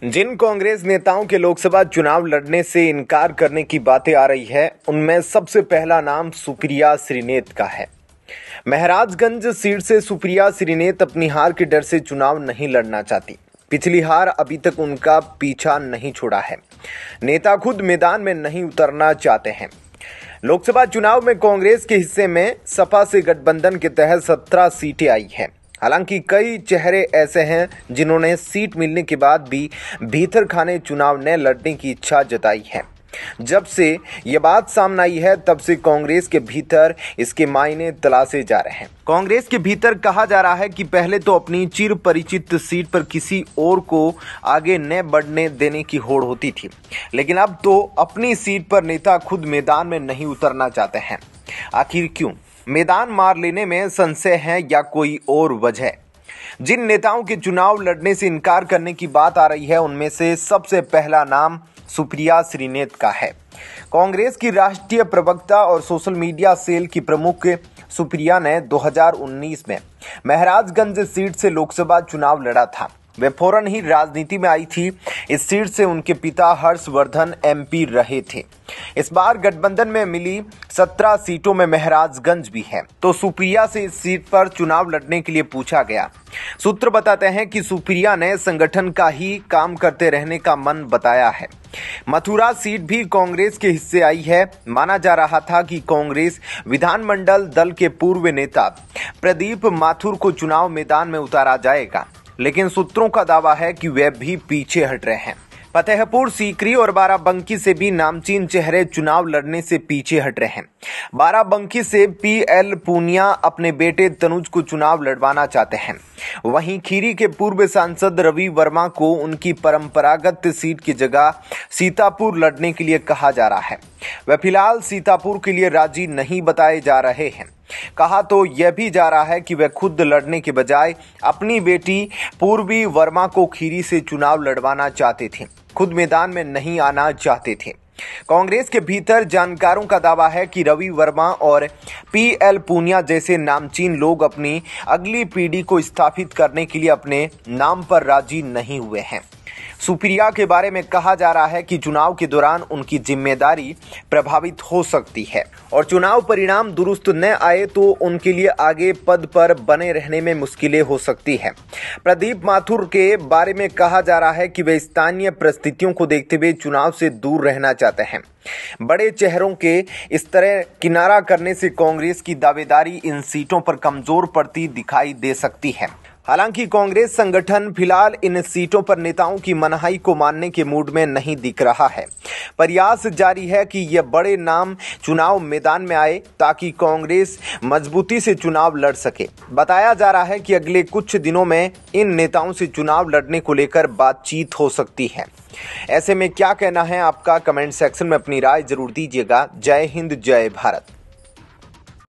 जिन कांग्रेस नेताओं के लोकसभा चुनाव लड़ने से इनकार करने की बातें आ रही है, उनमें सबसे पहला नाम सुप्रिया श्रीनेत का है। महराजगंज सीट से सुप्रिया श्रीनेत अपनी हार के डर से चुनाव नहीं लड़ना चाहती। पिछली हार अभी तक उनका पीछा नहीं छोड़ा है। नेता खुद मैदान में नहीं उतरना चाहते हैं। लोकसभा चुनाव में कांग्रेस के हिस्से में सपा से गठबंधन के तहत 17 सीटें आई हैं। हालांकि कई चेहरे ऐसे हैं जिन्होंने सीट मिलने के बाद भी भीतर खाने चुनाव न लड़ने की इच्छा जताई है। जब से ये बात सामने आई है, तब से कांग्रेस के भीतर इसके मायने तलाशे जा रहे हैं। कांग्रेस के भीतर कहा जा रहा है कि पहले तो अपनी चिर परिचित सीट पर किसी और को आगे न बढ़ने देने की होड़ होती थी, लेकिन अब तो अपनी सीट पर नेता खुद मैदान में नहीं उतरना चाहते हैं। आखिर क्यों? मैदान मार लेने में संशय है या कोई और वजह? जिन नेताओं के चुनाव लड़ने से इनकार करने की बात आ रही है, उनमें से सबसे पहला नाम सुप्रिया श्रीनेत का है। कांग्रेस की राष्ट्रीय प्रवक्ता और सोशल मीडिया सेल की प्रमुख सुप्रिया ने 2019 में महराजगंज सीट से लोकसभा चुनाव लड़ा था। वे फौरन ही राजनीति में आई थी। इस सीट से उनके पिता हर्षवर्धन एमपी रहे थे। इस बार गठबंधन में मिली 17 सीटों में महराजगंज भी है, तो सुप्रिया से इस सीट पर चुनाव लड़ने के लिए पूछा गया। सूत्र बताते हैं कि सुप्रिया ने संगठन का ही काम करते रहने का मन बताया है। मथुरा सीट भी कांग्रेस के हिस्से आई है। माना जा रहा था कि कांग्रेस विधानमंडल दल के पूर्व नेता प्रदीप माथुर को चुनाव मैदान में उतारा जाएगा, लेकिन सूत्रों का दावा है कि वे भी पीछे हट रहे हैं। फतेहपुर सीकरी और बाराबंकी से भी नामचीन चेहरे चुनाव लड़ने से पीछे हट रहे हैं। बाराबंकी से पीएल पूनिया अपने बेटे तनुज को चुनाव लड़वाना चाहते हैं। वहीं खीरी के पूर्व सांसद रवि वर्मा को उनकी परंपरागत सीट की जगह सीतापुर लड़ने के लिए कहा जा रहा है। वे फिलहाल सीतापुर के लिए राजी नहीं बताए जा रहे हैं। कहा तो यह भी जा रहा है कि वे खुद लड़ने के बजाय अपनी बेटी पूर्वी वर्मा को खीरी से चुनाव लड़वाना चाहते थे, खुद मैदान में नहीं आना चाहते थे। कांग्रेस के भीतर जानकारों का दावा है कि रवि वर्मा और पीएल पूनिया जैसे नामचीन लोग अपनी अगली पीढ़ी को स्थापित करने के लिए अपने नाम पर राजी नहीं हुए हैं। सुप्रिया के बारे में कहा जा रहा है कि चुनाव के दौरान उनकी जिम्मेदारी प्रभावित हो सकती है और चुनाव परिणाम दुरुस्त न आए तो उनके लिए आगे पद पर बने रहने में मुश्किलें हो सकती है। प्रदीप माथुर के बारे में कहा जा रहा है कि वे स्थानीय परिस्थितियों को देखते हुए चुनाव से दूर रहना चाहते हैं। बड़े चेहरों के इस तरह किनारा करने से कांग्रेस की दावेदारी इन सीटों पर कमजोर पड़ती दिखाई दे सकती है। हालांकि कांग्रेस संगठन फिलहाल इन सीटों पर नेताओं की मनाही को मानने के मूड में नहीं दिख रहा है। प्रयास जारी है कि यह बड़े नाम चुनाव मैदान में आए ताकि कांग्रेस मजबूती से चुनाव लड़ सके। बताया जा रहा है कि अगले कुछ दिनों में इन नेताओं से चुनाव लड़ने को लेकर बातचीत हो सकती है। ऐसे में क्या कहना है आपका? कमेंट सेक्शन में अपनी राय जरूर दीजिएगा। जय हिंद, जय भारत।